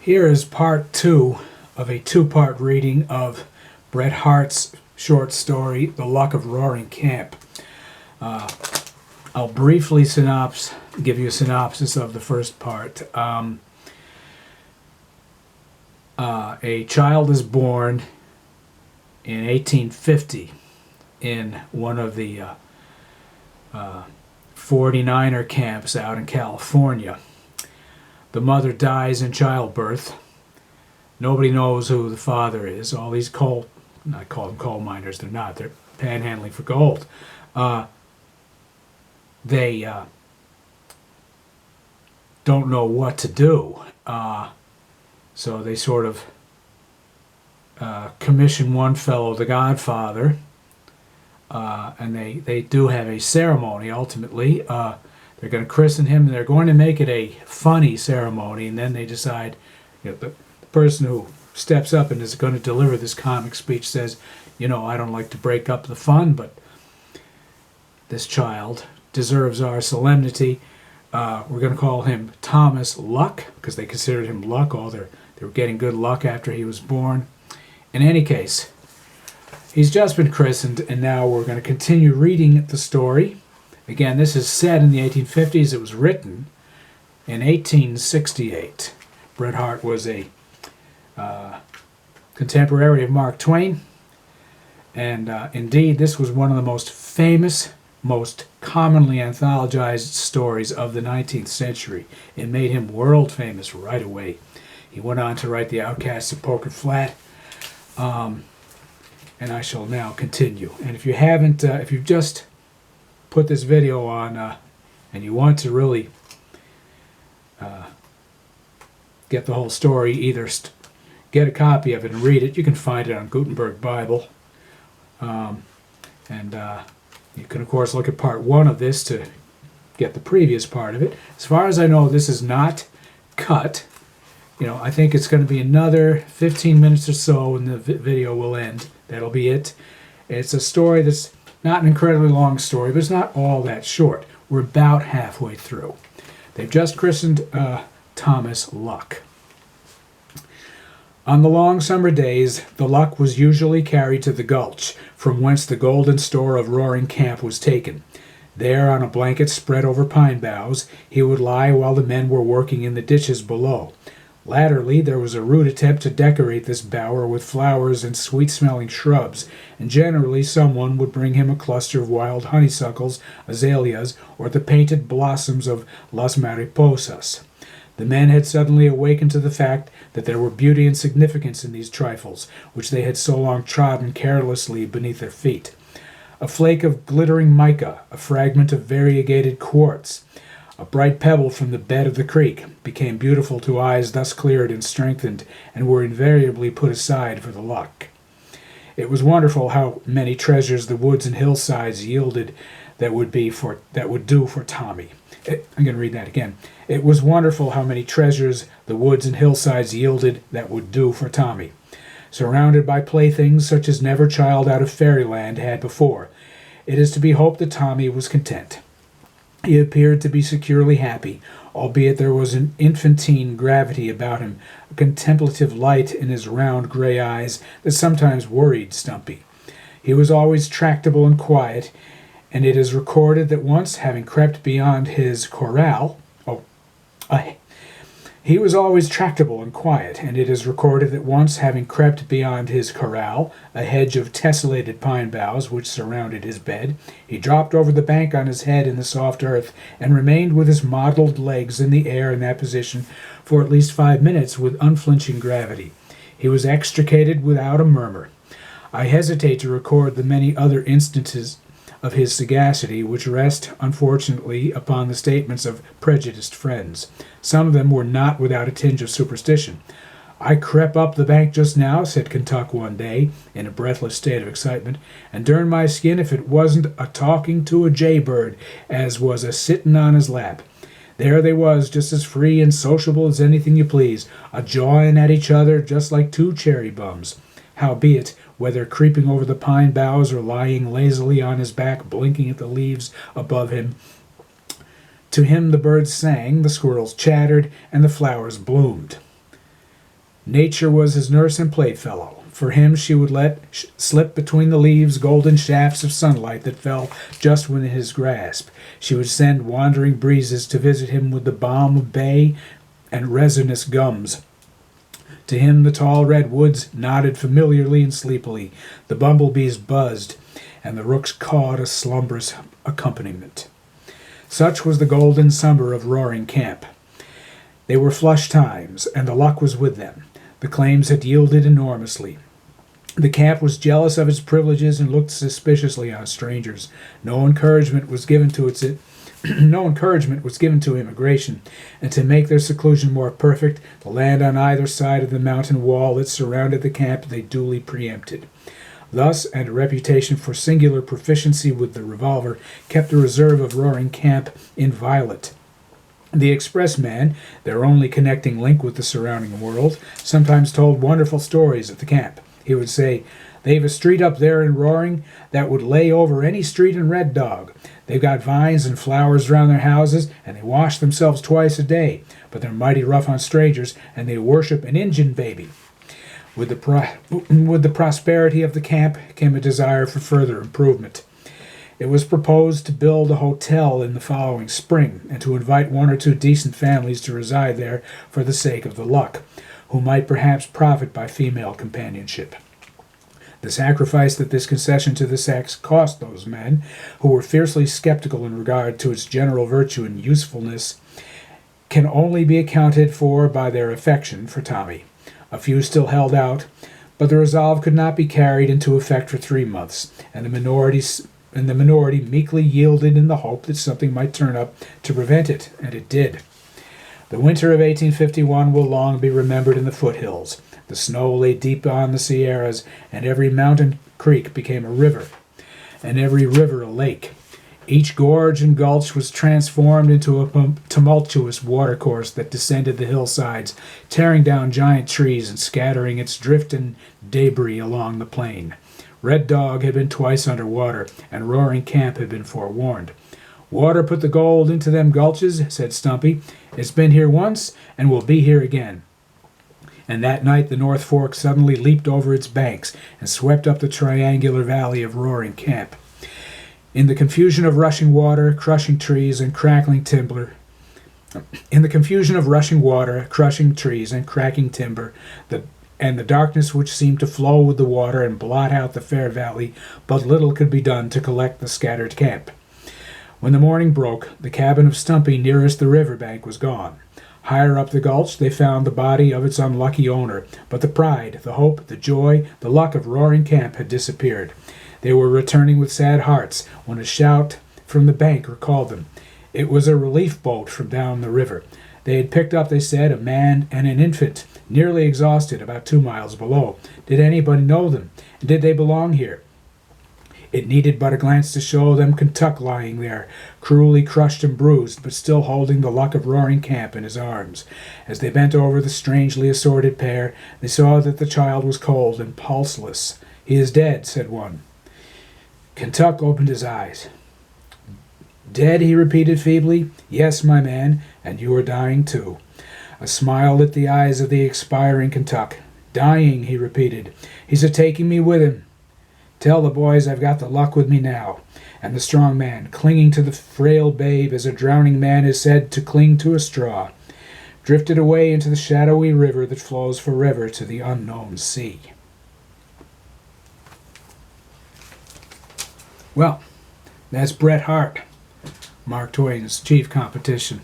Here is part two of a two-part reading of Bret Harte's short story, The Luck of Roaring Camp. I'll briefly give you a synopsis of the first part. A child is born in 1850 in one of the 49er camps out in California. The mother dies in childbirth. Nobody knows who the father is. All these not call them coal miners, they're not. They're panhandling for gold. They don't know what to do. So they sort of commission one fellow, the Godfather, and they do have a ceremony ultimately. They're going to christen him, and they're going to make it a funny ceremony, and then they decide, the person who steps up and is going to deliver this comic speech says, I don't like to break up the fun, but this child deserves our solemnity. We're going to call him Thomas Luck, because they considered him Luck. They were getting good luck after he was born. In any case, he's just been christened, and now we're going to continue reading the story. Again, this is set in the 1850s. It was written in 1868. Bret Harte was a contemporary of Mark Twain, and indeed, this was one of the most famous, most commonly anthologized stories of the 19th century. It made him world famous right away. He went on to write The Outcasts of Poker Flat, and I shall now continue. And if you haven't, if you've just put this video on and you want to really get the whole story, either get a copy of it and read it. You can find it on Gutenberg Bible, and you can of course look at part one of this to get the previous part of it. As far as I know, this is not cut. I think it's going to be another 15 minutes or so and the video will end. That'll be it. It's a story that's not an incredibly long story, but it's not all that short. We're about halfway through. They've just christened Thomas Luck. On the long summer days, the Luck was usually carried to the gulch, from whence the golden store of Roaring Camp was taken. There, on a blanket spread over pine boughs, he would lie while the men were working in the ditches below. Latterly, there was a rude attempt to decorate this bower with flowers and sweet-smelling shrubs, and generally someone would bring him a cluster of wild honeysuckles, azaleas, or the painted blossoms of las mariposas. The men had suddenly awakened to the fact that there were beauty and significance in these trifles, which they had so long trodden carelessly beneath their feet. A flake of glittering mica, a fragment of variegated quartz, a bright pebble from the bed of the creek became beautiful to eyes thus cleared and strengthened, and were invariably put aside for the Luck. It was wonderful how many treasures the woods and hillsides yielded that would do for Tommy. I'm going to read that again. It was wonderful how many treasures the woods and hillsides yielded that would do for Tommy. Surrounded by playthings such as never child out of fairyland had before, it is to be hoped that Tommy was content. He appeared to be securely happy, albeit there was an infantine gravity about him, a contemplative light in his round gray eyes that sometimes worried Stumpy. He was always tractable and quiet, and it is recorded that once, having crept beyond his corral, He was always tractable and quiet, and it is recorded that once, having crept beyond his corral, a hedge of tessellated pine boughs which surrounded his bed, he dropped over the bank on his head in the soft earth, and remained with his mottled legs in the air in that position for at least 5 minutes with unflinching gravity. He was extricated without a murmur. I hesitate to record the many other instances of his sagacity, which rest, unfortunately, upon the statements of prejudiced friends. Some of them were not without a tinge of superstition. "I crept up the bank just now," said Kentuck one day, in a breathless state of excitement, "and dern my skin if it wasn't a-talking to a jaybird as was a-sittin' on his lap. There they was, just as free and sociable as anything you please, a-jawing at each other just like two cherry bums. Howbeit, whether creeping over the pine boughs or lying lazily on his back blinking at the leaves above him, to him the birds sang, the squirrels chattered, and the flowers bloomed." Nature was his nurse and playfellow. For him she would let slip between the leaves golden shafts of sunlight that fell just within his grasp. She would send wandering breezes to visit him with the balm of bay and resinous gums. To him the tall red woods nodded familiarly and sleepily, the bumblebees buzzed, and the rooks cawed a slumberous accompaniment. Such was the golden summer of Roaring Camp. They were flush times, and the luck was with them. The claims had yielded enormously. The camp was jealous of its privileges and looked suspiciously on strangers. No encouragement was given to immigration, and to make their seclusion more perfect, the land on either side of the mountain wall that surrounded the camp they duly preempted. Thus, and a reputation for singular proficiency with the revolver kept the reserve of Roaring Camp inviolate. The expressman, their only connecting link with the surrounding world, sometimes told wonderful stories at the camp. He would say, "They've a street up there in Roaring that would lay over any street in Red Dog. They've got vines and flowers around their houses, and they wash themselves twice a day. But they're mighty rough on strangers, and they worship an Injun baby." With the prosperity of the camp came a desire for further improvement. It was proposed to build a hotel in the following spring, and to invite one or two decent families to reside there for the sake of the luck, who might perhaps profit by female companionship. The sacrifice that this concession to the sex cost those men, who were fiercely skeptical in regard to its general virtue and usefulness, can only be accounted for by their affection for Tommy. A few still held out, but the resolve could not be carried into effect for 3 months, and the minority meekly yielded in the hope that something might turn up to prevent it, and it did. The winter of 1851 will long be remembered in the foothills. The snow lay deep on the Sierras, and every mountain creek became a river, and every river a lake. Each gorge and gulch was transformed into a tumultuous watercourse that descended the hillsides, tearing down giant trees and scattering its drift and debris along the plain. Red Dog had been twice under water, and Roaring Camp had been forewarned. "Water put the gold into them gulches," said Stumpy. "It's been here once, and will be here again." And that night the North Fork suddenly leaped over its banks and swept up the triangular valley of Roaring Camp. In the confusion of rushing water, crushing trees, and cracking timber, the darkness which seemed to flow with the water and blot out the fair valley, but little could be done to collect the scattered camp. When the morning broke, the cabin of Stumpy nearest the river bank was gone. Higher up the gulch they found the body of its unlucky owner, but the pride, the hope, the joy, the luck of Roaring Camp had disappeared. They were returning with sad hearts when a shout from the bank recalled them. It was a relief boat from down the river. They had picked up, they said, a man and an infant, nearly exhausted, about 2 miles below. Did anybody know them? And did they belong here? It needed but a glance to show them Kentuck lying there, cruelly crushed and bruised, but still holding the luck of Roaring Camp in his arms. As they bent over the strangely assorted pair, they saw that the child was cold and pulseless. "He is dead," said one. Kentuck opened his eyes. "Dead," he repeated feebly. "Yes, my man, and you are dying too." A smile lit the eyes of the expiring Kentuck. "Dying," he repeated. "He's a-taking me with him. Tell the boys I've got the luck with me now." And the strong man, clinging to the frail babe as a drowning man is said to cling to a straw, drifted away into the shadowy river that flows forever to the unknown sea. Well, that's Bret Harte, Mark Twain's chief competition.